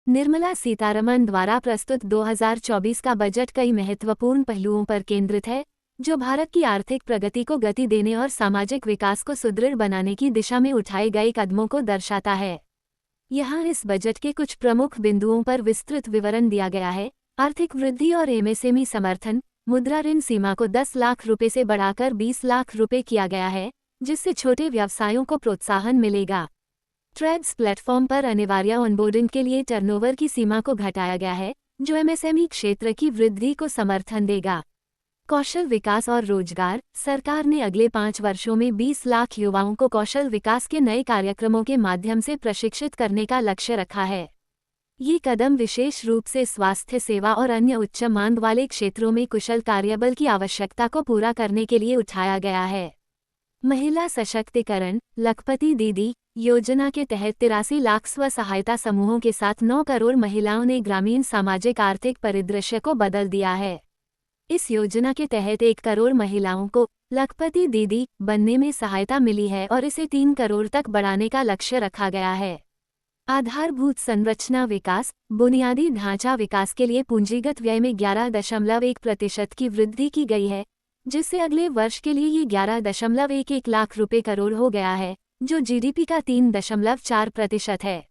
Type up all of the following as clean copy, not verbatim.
निर्मला सीतारमण द्वारा प्रस्तुत 2024 का बजट कई महत्वपूर्ण पहलुओं पर केंद्रित है, जो भारत की आर्थिक प्रगति को गति देने और सामाजिक विकास को सुदृढ़ बनाने की दिशा में उठाए गए कदमों को दर्शाता है। यहाँ इस बजट के कुछ प्रमुख बिंदुओं पर विस्तृत विवरण दिया गया है। आर्थिक वृद्धि और एमएसएमई समर्थन। मुद्रा ऋण सीमा को 10 लाख रुपए से बढ़ाकर 20 लाख रुपए किया गया है, जिससे छोटे व्यवसायों को प्रोत्साहन मिलेगा। ट्रेड्स प्लेटफॉर्म पर अनिवार्य ऑनबोर्डिंग के लिए टर्नओवर की सीमा को घटाया गया है, जो एमएसएमई क्षेत्र की वृद्धि को समर्थन देगा। कौशल विकास और रोजगार। सरकार ने अगले 5 वर्षों में 20 लाख युवाओं को कौशल विकास के नए कार्यक्रमों के माध्यम से प्रशिक्षित करने का लक्ष्य रखा है। ये कदम विशेष रूप से स्वास्थ्य सेवा और अन्य उच्च मांग वाले क्षेत्रों में कुशल कार्यबल की आवश्यकता को पूरा करने के लिए उठाया गया है। महिला सशक्तिकरण। लखपति दीदी योजना के तहत 83 लाख स्व सहायता समूहों के साथ 9 करोड़ महिलाओं ने ग्रामीण सामाजिक आर्थिक परिदृश्य को बदल दिया है। इस योजना के तहत 1 करोड़ महिलाओं को लखपति दीदी बनने में सहायता मिली है और इसे 3 करोड़ तक बढ़ाने का लक्ष्य रखा गया है। आधारभूत संरचना विकास। बुनियादी ढांचा विकास के लिए पूंजीगत व्यय में 11.1% की वृद्धि की गई है, जिससे अगले वर्ष के लिए ये 11.11 लाख रुपए करोड़ हो गया है, जो जीडीपी का 3.4% है।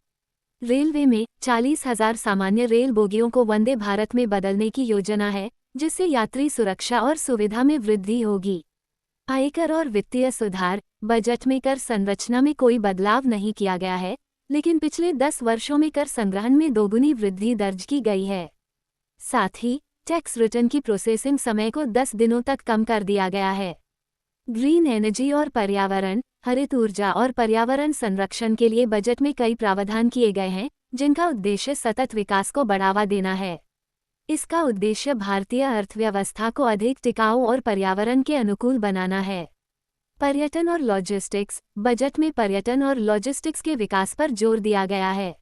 रेलवे में 40,000 सामान्य रेल बोगियों को वंदे भारत में बदलने की योजना है, जिससे यात्री सुरक्षा और सुविधा में वृद्धि होगी। आयकर और वित्तीय सुधार। बजट में कर संरचना में कोई बदलाव नहीं किया गया है, लेकिन पिछले 10 वर्षों में कर संग्रहण में दोगुनी वृद्धि दर्ज की गई है। साथ ही टैक्स रिटर्न की प्रोसेसिंग समय को 10 दिनों तक कम कर दिया गया है। ग्रीन एनर्जी और पर्यावरण। हरित ऊर्जा और पर्यावरण संरक्षण के लिए बजट में कई प्रावधान किए गए हैं, जिनका उद्देश्य सतत विकास को बढ़ावा देना है। इसका उद्देश्य भारतीय अर्थव्यवस्था को अधिक टिकाऊ और पर्यावरण के अनुकूल बनाना है। पर्यटन और लॉजिस्टिक्स। बजट में पर्यटन और लॉजिस्टिक्स के विकास पर जोर दिया गया है।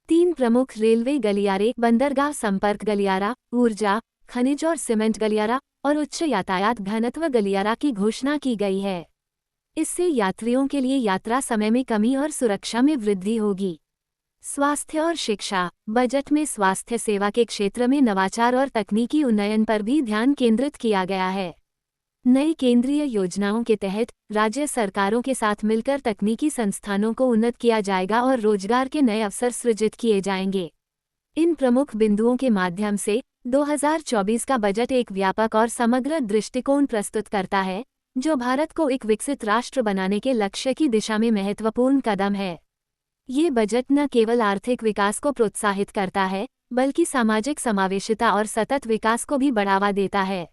3 प्रमुख रेलवे गलियारे, बंदरगाह संपर्क गलियारा, ऊर्जा, खनिज और सीमेंट गलियारा और उच्च यातायात घनत्व गलियारा की घोषणा की गई है। इससे यात्रियों के लिए यात्रा समय में कमी और सुरक्षा में वृद्धि होगी। स्वास्थ्य और शिक्षा। बजट में स्वास्थ्य सेवा के क्षेत्र में नवाचार और तकनीकी उन्नयन पर भी ध्यान केंद्रित किया गया है। नई केंद्रीय योजनाओं के तहत राज्य सरकारों के साथ मिलकर तकनीकी संस्थानों को उन्नत किया जाएगा और रोजगार के नए अवसर सृजित किए जाएंगे। इन प्रमुख बिंदुओं के माध्यम से 2024 का बजट एक व्यापक और समग्र दृष्टिकोण प्रस्तुत करता है, जो भारत को एक विकसित राष्ट्र बनाने के लक्ष्य की दिशा में महत्वपूर्ण कदम है। ये बजट न केवल आर्थिक विकास को प्रोत्साहित करता है, बल्कि सामाजिक समावेशिता और सतत विकास को भी बढ़ावा देता है।